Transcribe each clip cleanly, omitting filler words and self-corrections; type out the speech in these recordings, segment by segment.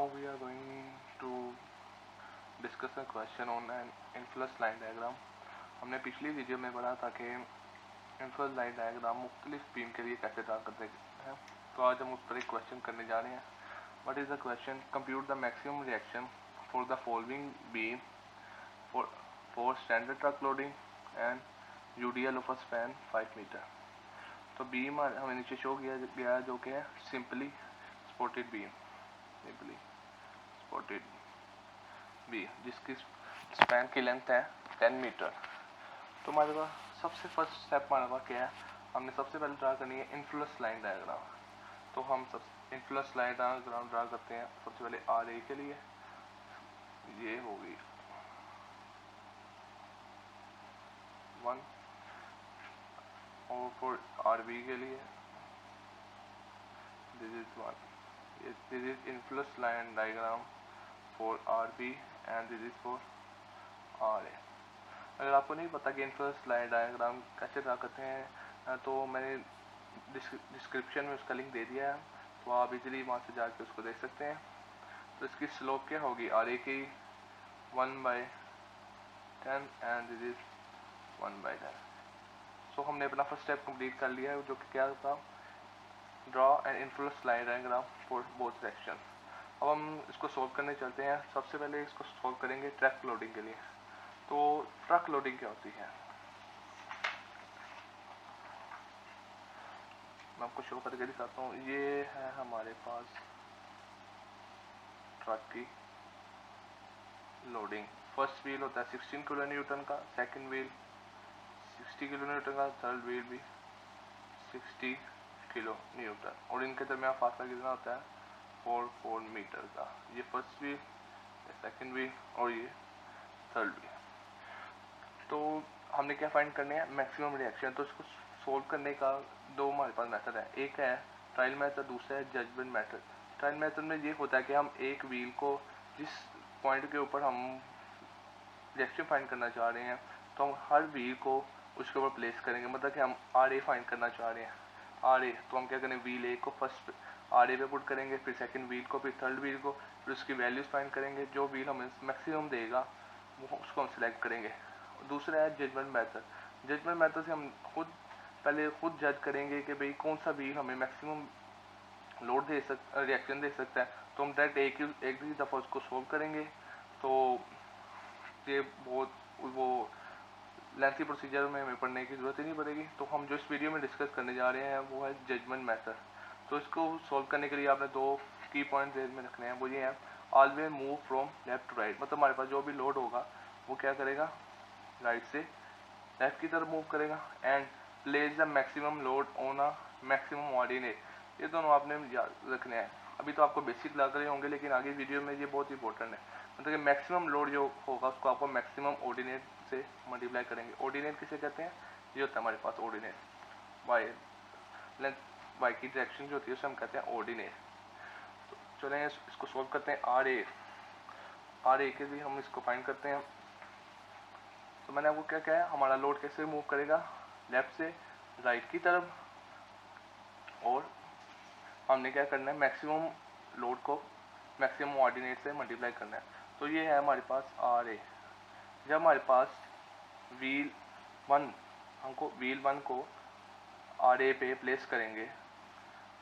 Now we are going to discuss a question on an influence line diagram. हमने पिछली video में पढ़ा था कि influence line diagram मुख्तलिफ बीम के लिए कैसे ड्रा करते हैं, तो आज हम उस पर एक क्वेश्चन करने जा रहे हैं. What is the question? Compute the maximum reaction for the following beam for standard truck loading and UDL of a span 5 meter. तो बीम हमें नीचे शो किया गया जो कि है सिंपली स्पॉटेड बीम, जिसकी स्पैन की लेंथ है 10 मीटर. तो हमारे पास सबसे फर्स्ट स्टेप हमारे पास क्या है, हमने सबसे पहले ड्रा करनी है इन्फ्लुएंस लाइन डायग्राम. तो हम सब इन्फ्लुएंस लाइन डायग्राम ड्रा करते हैं. सबसे पहले आर ए के लिए ये होगी 1 और फॉर आर बी के लिए this is 1. This is influence line diagram for R B and this is for R A. अगर आपको नहीं पता कि इन्फ्लुएंस लाइन डायग्राम कैसे ड्रा करते हैं तो मैंने डिस्क्रिप्शन में उसका लिंक दे दिया है, तो आप इजीली वहाँ से जाकर उसको देख सकते हैं. तो इसकी स्लोप क्या होगी, आर ए की 1/10 एंड दिस इज 1/10. सो हमने अपना फर्स्ट स्टेप कंप्लीट कर लिया है जो कि क्या था, draw and influence line diagram for both section. अब हम इसको सॉल्व करने चलते हैं. सबसे पहले इसको सॉल्व करेंगे ट्रक लोडिंग के लिए. तो ट्रक लोडिंग क्या होती है मैं आपको शो करके दिखाता हूँ. ये है हमारे पास ट्रक की लोडिंग. फर्स्ट व्हील होता है 16 किलो न्यूटन का, सेकंड व्हील 60 किलो न्यूटन का, थर्ड व्हील भी 60 किलो न्यूटन, और इनके दरमियान फासला कितना होता है 4 मीटर का. ये फर्स्ट व्हील, सेकंड व्हील और ये थर्ड व्हील. तो हमने क्या फाइंड करने हैं, मैक्सिमम रिएक्शन. तो इसको सोल्व करने का दो हमारे पास मेथड है. एक है ट्रायल मेथड, दूसरा है जजमेंट मेथड. ट्रायल मेथड में ये होता है कि हम एक व्हील को जिस पॉइंट के ऊपर हम रिएक्शन फाइंड करना चाह रहे हैं तो हम हर व्हील को उसके ऊपर प्लेस करेंगे. मतलब कि हम आर ए फाइंड करना चाह रहे हैं, आर ए, तो हम क्या करेंगे, व्हील ए को फर्स्ट आर ए पे पुट करेंगे, फिर सेकंड व्हील को, फिर थर्ड व्हील को, फिर उसकी वैल्यूज फाइंड करेंगे. जो व्हील हमें मैक्सिमम देगा वो उसको हम सिलेक्ट करेंगे. दूसरा है जजमेंट मेथड. जजमेंट मेथड से हम पहले खुद जज करेंगे कि भाई कौन सा व्हील हमें मैक्सिमम लोड रिएक्शन दे सकता है. तो हम डायरेक्ट एक ही दफ़ा उसको सोल्व करेंगे. तो ये बहुत वो लेंथी प्रोसीजर में हमें पढ़ने की ज़रूरत ही नहीं पड़ेगी. तो हम जो इस वीडियो में डिस्कस करने जा रहे हैं वो है जजमेंट मेथड. तो इसको सोल्व करने के लिए आपने दो की पॉइंट ध्यान में रखने हैं. वो ये है, always move from left to right. मतलब हमारे पास जो भी लोड होगा वो क्या करेगा, राइट से लेफ्ट की तरफ मूव करेगा. And place the maximum load on a maximum ordinate. ये दोनों आपने याद रखने हैं. अभी तो आपको बेसिक लग रहे होंगे लेकिन आगे वीडियो में ये बहुत इंपॉर्टेंट है. मतलब कि मैक्सिमम लोड जो होगा उसको आपको मैक्सिमम ऑर्डिनेट से मल्टीप्लाई करेंगे. ऑर्डिनेट किसे कहते हैं, ये होता है हमारे पास ऑर्डिनेट. वाई लेंथ वाई की डायरेक्शन जो होती है उसे हम कहते हैं ऑर्डिनेट. तो चलें इसको सोल्व करते हैं. आर ए के लिए हम इसको फाइंड करते हैं. तो मैंने आपको क्या कहा है, हमारा लोड कैसे मूव करेगा, लेफ्ट से राइट की तरफ. और हमने क्या करना है, मैक्सिमम लोड को मैक्सिमम ऑर्डिनेट से मल्टीप्लाई करना है. तो ये है हमारे पास आर ए. जब हमारे पास व्हील 1 को आर ए पे प्लेस करेंगे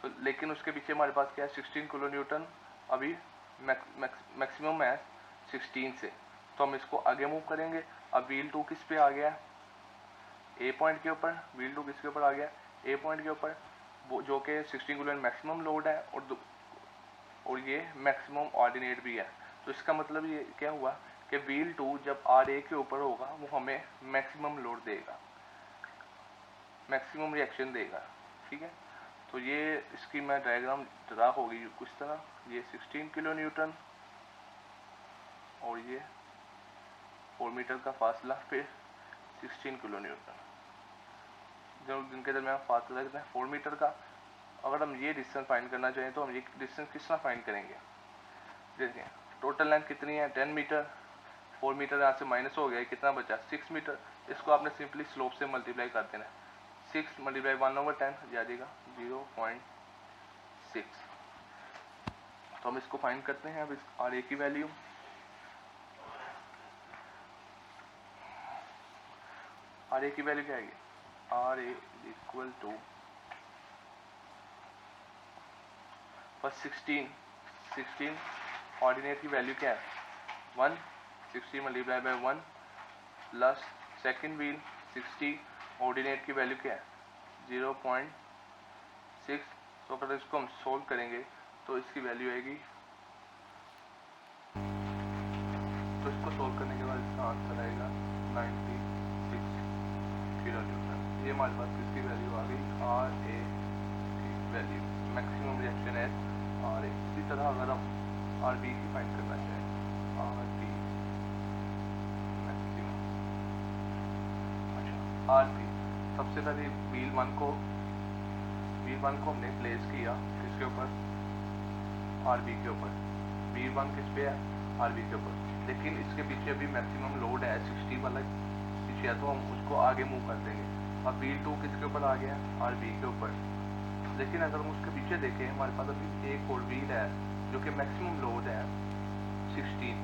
तो लेकिन उसके पीछे हमारे पास क्या है 16 किलो न्यूटन. अभी मैक्सिमम है 16 से, तो हम इसको आगे मूव करेंगे. अब व्हील 2 किस पे आ गया, ए पॉइंट के ऊपर. व्हील 2 किसके ऊपर आ गया, ए पॉइंट के ऊपर, वो जो कि 16 किलो मैक्सिमम लोड है और ये मैक्सिमम ऑर्डिनेट भी है. तो इसका मतलब ये क्या हुआ कि व्हील 2 जब आर ए के ऊपर होगा वो हमें मैक्सिमम लोड देगा, मैक्सिमम रिएक्शन देगा. ठीक है. तो ये इसकी मैं डायग्राम ड्रा होगी कुछ तरह. ये 16 किलो न्यूटन और ये 4 मीटर का फासला, फिर 16 किलो न्यूटन, जो जिनके दरमियान फासला कितना है 4 मीटर का. अगर हम ये डिस्टेंस फाइंड करना चाहें तो हम ये डिस्टेंस किस तरह फाइंड करेंगे, देखिए टोटल लेंथ कितनी है 10 मीटर. 4 मीटर यहाँ से माइनस हो गया, कितना बचा 6 मीटर. इसको आपने सिंपली स्लोप से मल्टीप्लाई कर देना. 6 मल्टीप्लाई 1/10 आ जाएगा 0.6. तो हम इसको फाइंड करते हैं। अब इस आर ए की वैल्यू, आर ए की वैल्यू क्या आएगी, R A equal to first 16 ordinate की वैल्यू क्या है 1, 60 multiply by 1 plus second wheel 60 ordinate की वैल्यू क्या है 0.6। तो अगर इसको हम सोल्व करेंगे तो इसकी वैल्यू आएगी, तो इसको सोल्व करने के बाद इसका आंसर आएगा 96 किलो न्यूटन। ये हमारे पास किसकी वैल्यू आ गई, आर ए की वैल्यू, मैक्सिमम रिएक्शन है आर ए। इसी तरह अगर हम आर बी की फाइंड करना चाहें, आर बी मैक्सिमम, अच्छा आर बी, सबसे पहले व्हील वन को हमने प्लेस किया किसके ऊपर, आर बी के ऊपर। व्हील वन किस पे है, आर बी के ऊपर, लेकिन इसके पीछे अभी मैक्सिमम लोड है 60 वाला पीछे है, तो हम उसको आगे मूव कर देंगे। अब व्हील टू किसके ऊपर आ गया, आर बी के ऊपर, लेकिन अगर हम उसके पीछे देखें हमारे पास अभी एक और व्हील है जो कि मैक्सिमम लोड है 16,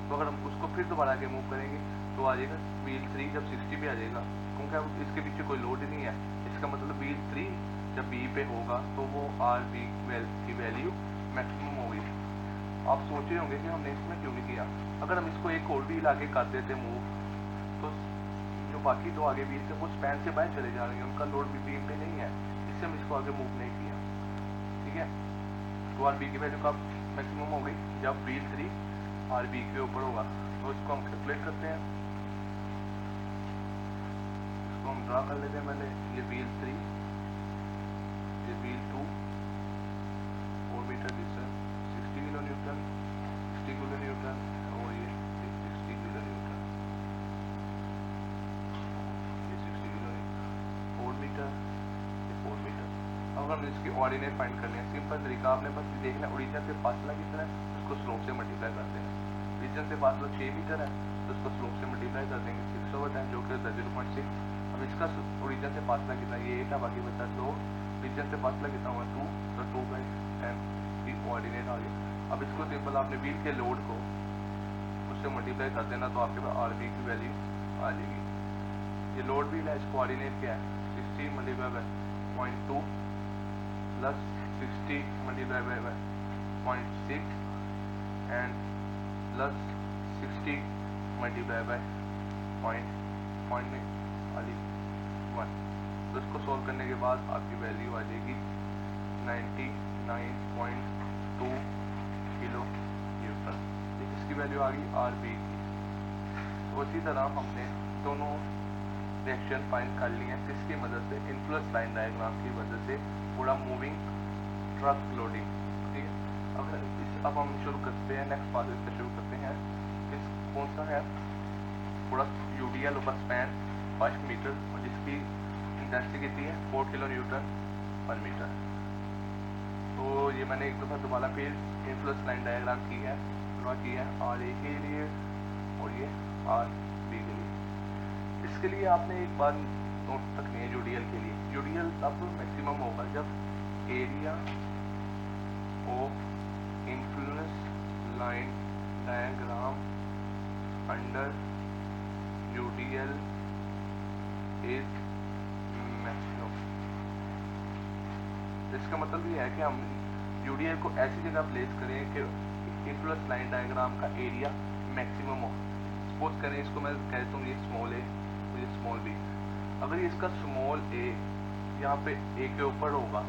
तो अगर हम उसको फिर दोबारा आगे मूव करेंगे तो आ जाएगा व्हील 3 जब 60 पे आ जाएगा, क्योंकि अब इसके पीछे कोई लोड ही नहीं है। इसका मतलब व्हील 3 जब बी पे होगा तो वो आर बी की वैल्यू मैक्सिमम होगी। आप सोच रहे होंगे कि हमने इसमें क्यों नहीं किया, अगर हम इसको एक और व्हील आगे कर देते मूव, तो जो बाकी दो आगे व्हील थे वो स्पैन से बाहर चले जा रहे हैं, उनका लोड भी बीम पे नहीं है, इससे हम इसको आगे मूव नहीं किया। ठीक है, तो आर बी की वैल्यू कब मैक्सिमम हो गई, जब व्हील 3 आर बी के ऊपर होगा। तो इसको हम कैलकुलेट करते हैं, इसको हम ड्रा कर लेते हैं पहले। ये व्हील 3, ये wheel 2, 4 metre distance 60 kilo newton, 60 kilo newton, और ये 60 किलो न्यूटन, ये 60 किलो, 4 मीटर, ये 4 मीटर। अब हम इसकी ऑर्डिनेट फाइंड करने हैं, सिंपल तरीका, आपने बस देखना ओरिजिन से फासला कितना है, उसको स्लोप से मल्टीप्लाई करते हैं। ओरिजिन से फासला 6 मीटर है तो उसको स्लोप से मल्टीप्लाई कर देंगे 6/10 जो कि 0.6। अब इसका ओरिजिन से फासला कितना, ये 8 है, बाकी बचा 2, ओरिजिन से फासला कितना हुआ 2, तो 2/10 की ऑर्डिनेट आ गया। अब इसको सिंपल आपने व्हील के लोड को उससे मल्टीप्लाई कर देना तो आपके पास आर बी की वैल्यू आ जाएगी। ये लोड व्हील है, इसको ऑर्डिनेट क्या है 60 multiply bye 0.2 plus 60 multiply bye 0.6 and plus 60 multiply by 1। तो इसको सोल्व करने के बाद आपकी वैल्यू आ जाएगी 99.2 किलो न्यूटन। इसकी वैल्यू आ गई आर बी की। तो इसी तरह हमने दोनों रिएक्शन फाइंड कर लिए हैं किसकी मदद से, इन्फ्लुएंस लाइन डायग्राम की मदद से, पूरा मूविंग ट्रक लोडिंग। ठीक है, अब हम शुरू करते हैं नेक्स्ट पार्ट से शुरू करते हैं। किस कौन सा है, पूरा यूडीएल ओवर स्पैन 5 मीटर और जिसकी इंटेंसिटी कितनी है 4 किलो न्यूटन पर मीटर। तो ये मैंने एक दफ़ा दोबारा फिर इन्फ्लुएंस लाइन डायग्राम की है, ड्रा की है आर ए के लिए और ये आर बी के लिए। इसके लिए आपने एक बार नोट रखनी है यूडीएल के लिए, यूडीएल तब मैक्सिमम होगा जब area of influence line diagram under UDL is maximum. इसका मतलब ये है कि हम यूडीएल को ऐसी जगह प्लेस करें कि इन्फ्लुएंस लाइन डायग्राम का एरिया मैक्सिमम हो। सपोज करें इसको मैं कहता हूँ ये स्मॉल ए और ये स्मॉल बी, अगर ये इसका स्मॉल ए यहाँ पे ए के ऊपर होगा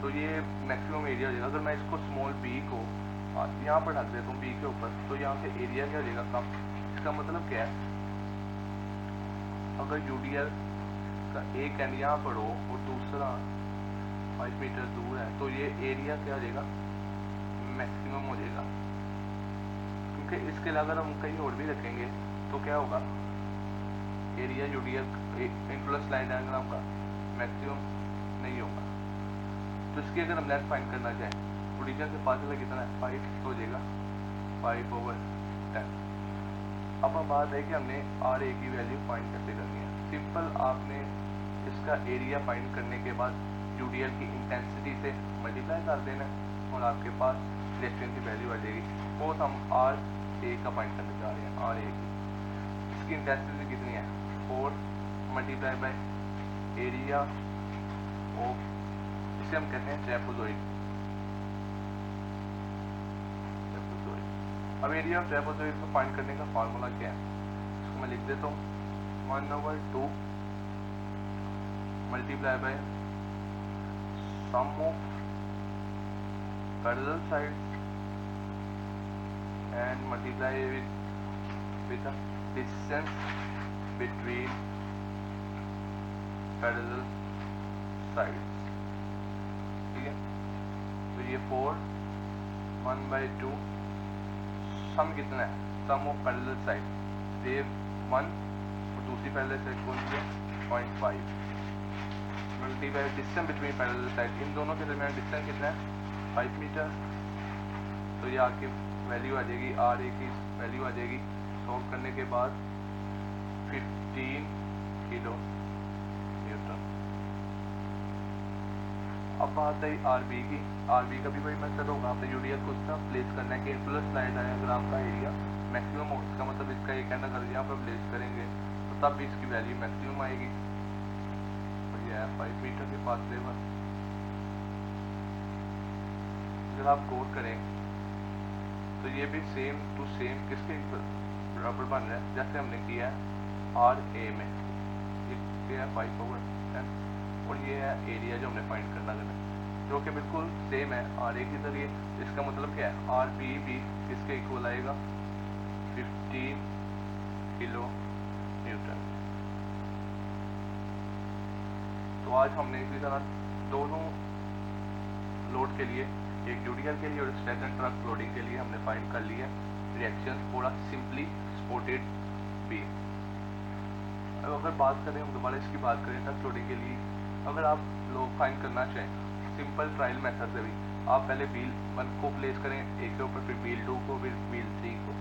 तो ये मैक्सिमम एरिया हो जाएगा। अगर मैं इसको स्मॉल बी को यहाँ पर ढक देता हूँ बी के ऊपर, तो यहाँ से एरिया क्या हो जाएगा कम। इसका मतलब क्या है, अगर यूडीएल का एक एंड यहाँ पर हो और दूसरा 5 मीटर दूर है तो ये एरिया क्या हो जाएगा मैक्सिमम हो जाएगा, क्योंकि इसके अलावा अगर हम कहीं और भी रखेंगे तो क्या होगा, area UDL influence line diagram का मैक्सिमम नहीं होगा। तो इसकी अगर हम लेंथ फाइंड करना चाहें, ओरिजिन से फासला कितना है 5, तो हो जाएगा 5/10। अब बात है कि हमने आर ए की वैल्यू फाइंड कैसे करनी है। सिंपल, आपने इसका एरिया फाइंड करने के बाद यूडीएल की इंटेंसिटी से मल्टीप्लाई कर देना है। और आपके पास रिएक्शन की वैल्यू आ जाएगी। सपोज हम आर ए का फाइंड करने जा रहे हैं, आर ए की, इसकी इंटेंसिटी कितनी है 4 मल्टीप्लाई बाय एरिया ऑफ, इसे हम कहते हैं ट्रेपेजॉइड। अब एरिया ऑफ ट्रेपेजॉइड को फाइंड करने का फार्मूला क्या है, इसको मैं लिख देता हूँ 1/2 multiply by sum of parallel sides and multiply with the distance between parallel sides, ठीक है। तो ये 4 1/2 सम कितना है, सम ऑफ पैरेलल साइड ये 1 और दूसरी पैरेलल साइड कौन सी है 0.5 multiply distance between parallel side, इन दोनों के दरमियान डिस्टेंस कितना है 5 मीटर। तो ये आपकी वैल्यू आ जाएगी, आर ए की वैल्यू आ जाएगी सॉल्व करने के बाद 15 किलो न्यूटन। अब बात आई आर बी की, आर बी का भी वही मेथड होगा, आपने यूडीएल को उसका प्लेस करना है कि इन्फ्लुएंस लाइन है, अगर आपका एरिया मैक्सिमम हो, इसका मतलब इसका एक कहना कर यहाँ पर प्लेस करेंगे तो तब भी इसकी वैल्यू मैक्सिमम आएगी। और ये है 5 मीटर के फासले पर। अगर आप गौर करें तो ये भी सेम टू सेम किसके बराबर बन रहा है, जैसे हमने किया है आर ए में, ये है 5/10 और ये है एरिया जो हमने फाइंड करना है, जो कि बिल्कुल सेम है आर ए के जरिए। इसका मतलब क्या है, आर बी भी इसके इक्वल आएगा 15 किलो न्यूटन। तो आज हमने इसी तरह दोनों लोड के लिए, एक यूडीएल के लिए और स्टैक एंड ट्रक लोडिंग के लिए हमने फाइंड कर लिया रिएक्शन थोड़ा सिंपली सपोर्टेड बी। अब अगर बात करें, हम दोबारा इसकी बात करें ट्रक लोडिंग के लिए, अगर आप लोग फाइंड करना चाहें सिंपल ट्रायल मेथड से भी, आप पहले व्हील 1 को प्लेस करें एक के ऊपर, फिर व्हील 2 को, फिर व्हील 3 को,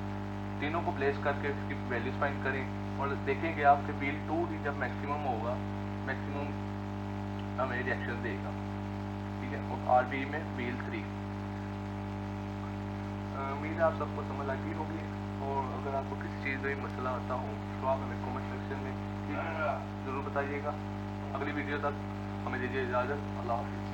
तीनों को प्लेस करके इसकी वैल्यूज फाइंड करें और देखेंगे आपके व्हील 2 ही जब मैक्सिमम होगा, मैक्सिमम हमें रिएक्शन देगा, ठीक है। और आर बी में व्हील 3। उम्मीद है आप सबको समझ आ गई होगी, और अगर आपको किसी चीज़ में मसला आता हो तो आप हमें कमेंट सेक्शन में ज़रूर बताइएगा। अगली वीडियो तक हमें दीजिए इजाज़त। अल्लाह हाफिज़।